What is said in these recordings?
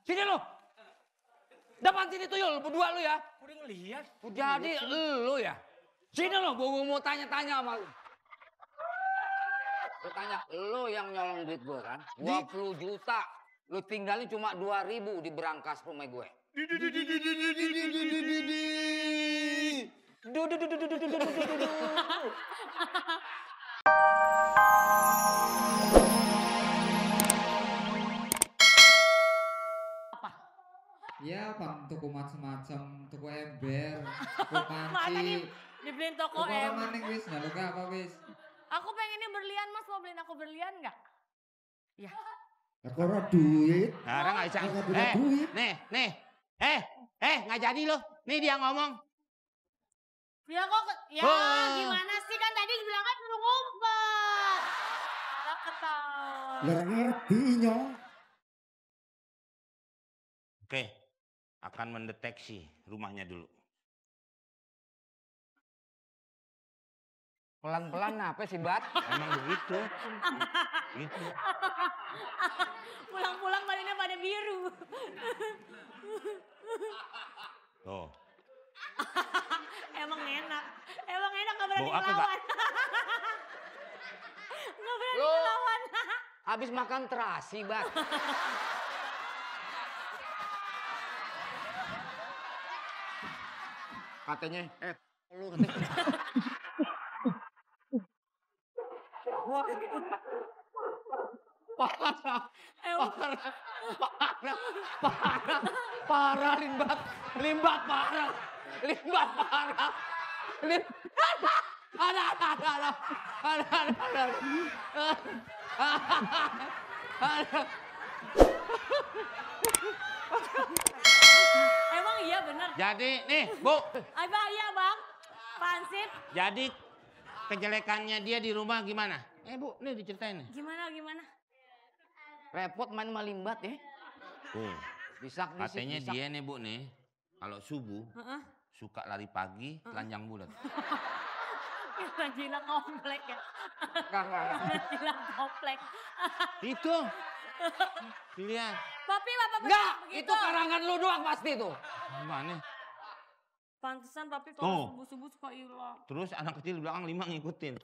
Sini lo. Depan sini tuyul, berdua lu ya. Udah ngeliat. Jadi lu ya. Sini lo, gue mau tanya-tanya sama lu. Gue tanya, lu yang nyolong duit gue kan? 20 juta. Lu tinggalin cuma 2.000 di berangkas rumah gue. Ya, Bang, tuku macam-macam, tuku ember, tuku Mana panci. dibeliin toko Tuku apa em. maning wis, nggak luka apa wis. Aku pengennya berlian, Mas. Mau beliin aku berlian nggak? Ya. Aku ora duit. Sekarang nggak bisa. Aku punya duit. Nih. Nggak jadi loh. Nih dia ngomong. Ya kok, ya gimana sih kan tadi bilangnya suruh ngumpet. Malah ketawa. Nggak ngerti nyong. Oke, akan mendeteksi rumahnya dulu. Pelan-pelan apa sih, Bat? Emang begitu. Gitu. Pulang-pulang badannya pada biru. Tuh. Emang enak gak berani Bau apa, ngelawan. Gak berani Lo ngelawan. habis makan terasi, Bat. Katanya, lu katanya. Parah, limbat parah. Ada. Emang iya bener? Jadi nih, Bu. Apa iya bang? Pansip? Jadi kejelekannya dia di rumah gimana? Bu, nih diceritain nih. Gimana? Repot main sama limbat ya. Tuh. Katanya Disak. dia nih, Bu, nih. Kalau subuh, suka lari pagi, telanjang bulat. Jinak komplek ya? Enggak. Jinak komplek. Itu. Lihat. Papi, bapak Enggak, begitu. itu karangan lu doang pasti tuh. Gimana? Pantesan papi Tuh. kalau subuh-subuh suka hilang. Terus anak kecil di belakang 5 ngikutin.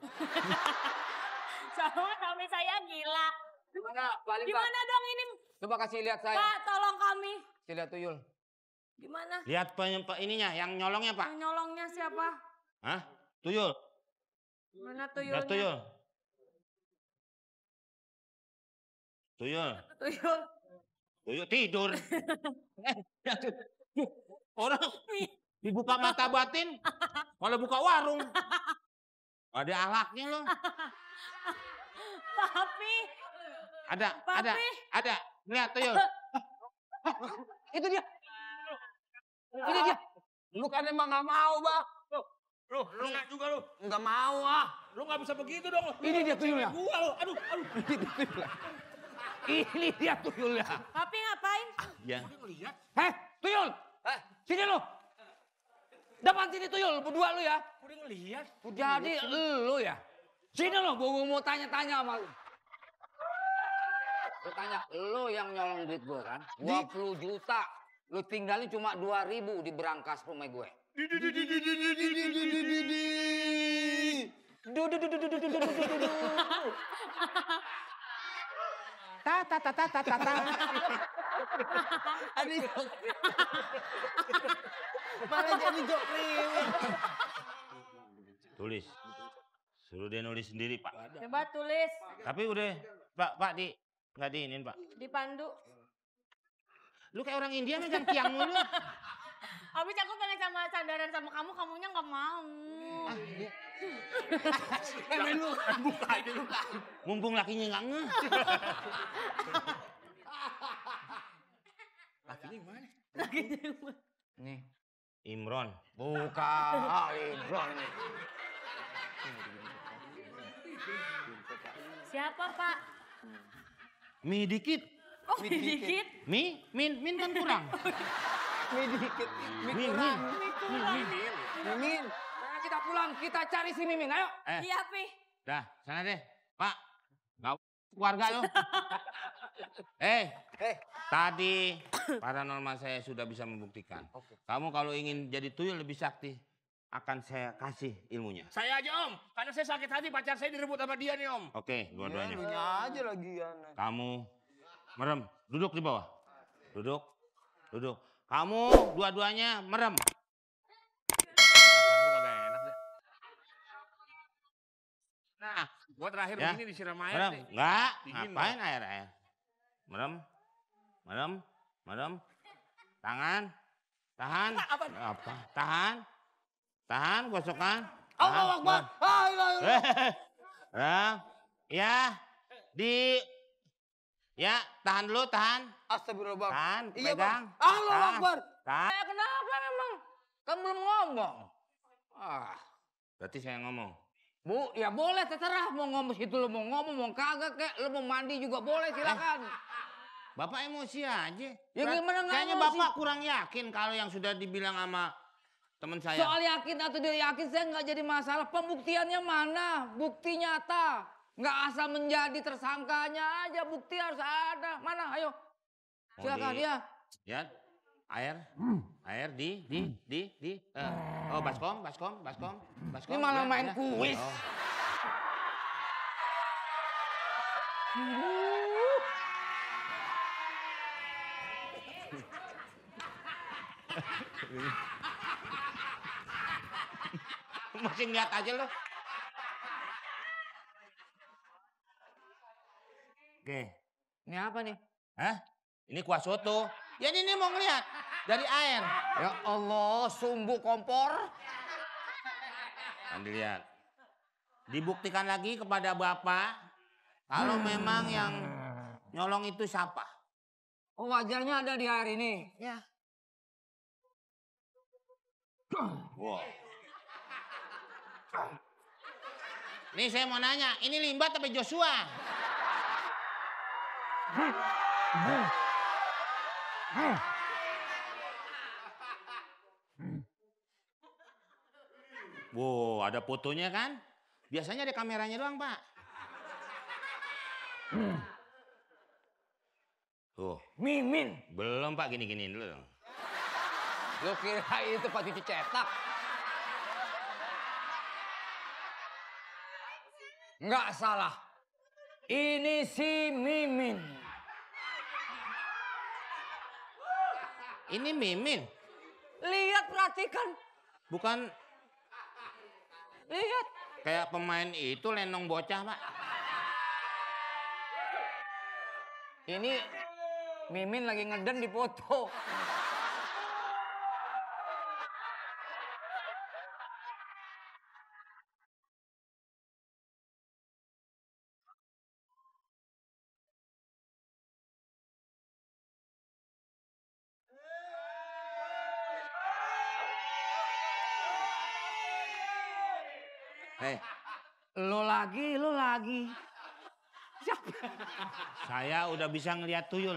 Sama kami saya gila. Gimana Dong ini? Coba kasih lihat saya. Pak, tolong kami. Kasih lihat tuyul. Gimana? Lihat ininya, yang nyolongnya, Pak. Yang nyolongnya siapa? Hah? Tuyul. Mana Lihat tuyulnya? Tuyul. Tuyul. Tuyul tidur. Orang dibuka mata batin, malah buka warung. Ada alaknya loh. Papi. Ada. Lihat tuyul. Itu dia. Lu kan emang gak mau, Bang. Lu nggak juga lu. Nggak mau ah. Lu nggak bisa begitu dong. Ini dia tuyulnya. Gua lu. Aduh. Ini dia tuyulnya. Papi ngapain? Ya. Tuyul. Sini lu. Depan sini tuyul, berdua lu ya. Udah ngeliat. Jadi lu ya. Sini lo, gue mau tanya-tanya sama lu. Gue tanya, lu yang nyolong duit gue kan? 20 juta. Lu tinggalin cuma 2.000 di berangkas rumah gue. Malah jadi jok kriwil. Tulis. Suruh dia nulis sendiri, Pak. Coba tulis. Tapi udah, Pak nggak diinin, Pak. Dipandu. Lu kayak orang India megang tiang mulu. Habis aku pengen sama sandaran sama kamu, kamunya nggak mau. Lu buka aja lu. Mumpung lakinya nggak ngeh. Lakinya gimana? Nih. Imron. Bukan. Imron nih. Siapa Pak? Mie dikit. Oh dikit? Min kan kurang. Mie dikit. Mimin. Nah, kita pulang, kita cari si Mimin, ayo. Iya Pi. Dah, sana deh. Pak, nggak keluarga lo. Tadi paranormal saya sudah bisa membuktikan. Kamu kalau ingin jadi tuyul lebih sakti, akan saya kasih ilmunya. Saya aja om, karena saya sakit hati pacar saya direbut sama dia nih om. Oke, dua-duanya. Punya aja lagian. Kamu merem, duduk di bawah. Duduk, duduk. Kamu dua-duanya merem. Lu kagak enak deh. Nah, Gua terakhir ya, begini disiram air merem. nih. Enggak, Dingin ngapain air-air. Merem, merem, merem. Tangan, tahan. Apa? Apa? Tahan, tahan, gosokkan. Allahu Akbar. Ya, ya, tahan dulu, tahan. Astagfirullah bang. Tahan, Iya pegang. bang. Allahu Tahan, Akbar. tahan. Kenapa memang? Kan belum ngomong. Ah, Berarti saya ngomong. Bu, ya boleh terserah mau ngomong situ lo mau ngomong mau kagak kek lo mau mandi juga boleh silakan. Bapak emosi aja. Ya gimana nggak Kayaknya emosi? Bapak kurang yakin kalau yang sudah dibilang sama teman saya. Soal yakin atau dia yakin saya nggak jadi masalah. Pembuktiannya mana? Bukti nyata. Nggak asal menjadi tersangkanya aja. Bukti harus ada. Mana? Ayo. Mau Silakan di- ya. Ya, air di. Oh, baskom. Ini malah Ya, main ya. kuis. Oh. Masih ngeliat aja lo. Oke. Ini apa nih? Hah? Ini kuah soto. Ya ini mau ngeliat dari air. Ya Allah, sumbu kompor. Kan dilihat. Dibuktikan lagi kepada Bapak kalau memang yang nyolong itu siapa. Oh, wajahnya ada di air ini. Ya. Wow. Nih saya mau nanya, ini Limbat apa Joshua? Wow, ada fotonya kan? Biasanya ada kameranya doang, Pak. Tuh, Mimin. belum Pak, gini-giniin dulu dong. Lo kira itu Pak cuci cetak? Nggak salah. Ini si Mimin. Ini Mimin, Lihat, perhatikan. bukan Lihat. kayak pemain itu Lenong bocah, Pak. Ini Mimin lagi ngeden di foto. Hei, Lo lagi. Siapa? saya udah bisa ngeliat tuyul.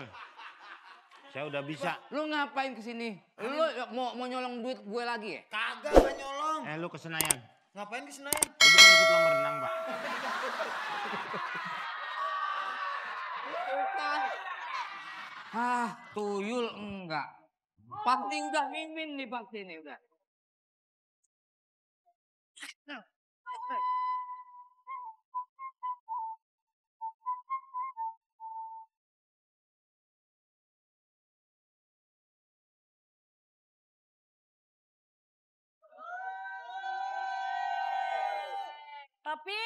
Saya udah bisa. Lo ngapain kesini? Lo mau nyolong duit gue lagi ya? Kagak nggak nyolong. Lu ke Senayan. Ngapain ke Senayan? Lu bukan ikut lomba renang, Pak. Bukan. Ah, tuyul enggak. Pasti udah Mimin nih pasti nih udah. Tapi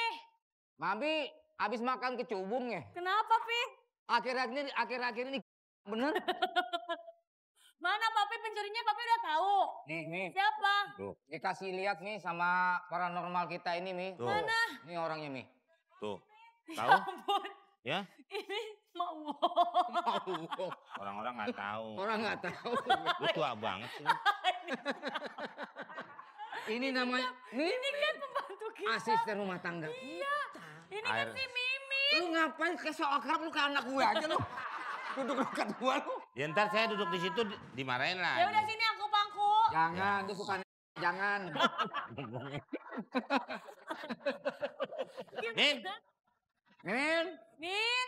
Mami habis makan kecubung ya? kenapa, Pi? Akhir-akhir ini bener. Mana Papi pencurinya? Papi udah tahu. Nih. Siapa? Tuh, Ini kasih lihat nih sama paranormal kita ini, Mi. tuh. Mana? Ini orangnya, Mi. Tuh. Ya Tahu? ampun. Ya? Ini mau. Orang-orang nggak tahu. Orang nggak tahu. Lu tua banget sih. Ini namanya Ini kan pembantu kita. asisten rumah tangga. Iya. Ini kan Air. si Mimi. Lu ngapain kayak so akrab lu ke anak gue aja lu. Duduk dekat gue lu. Ya ntar saya duduk di situ dimarahin lah. Ya udah sini aku pangku. Jangan, tuh suka jangan. Nin, Min, Nih,